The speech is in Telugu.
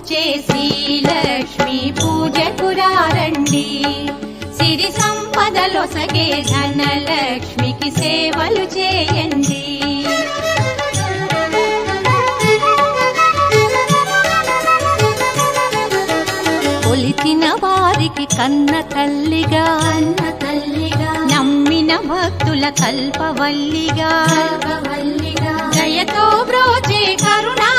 వచ్చే శ్రీలక్ష్మి పూజకు రండి. సిరి సంపదలొసగే ధనలక్ష్మికి సేవలు చేయండి. కొలిచిన వారికి కన్న తల్లిగా నమ్మిన భక్తుల కల్పవల్లిగా దయతో బ్రోచే కరుణా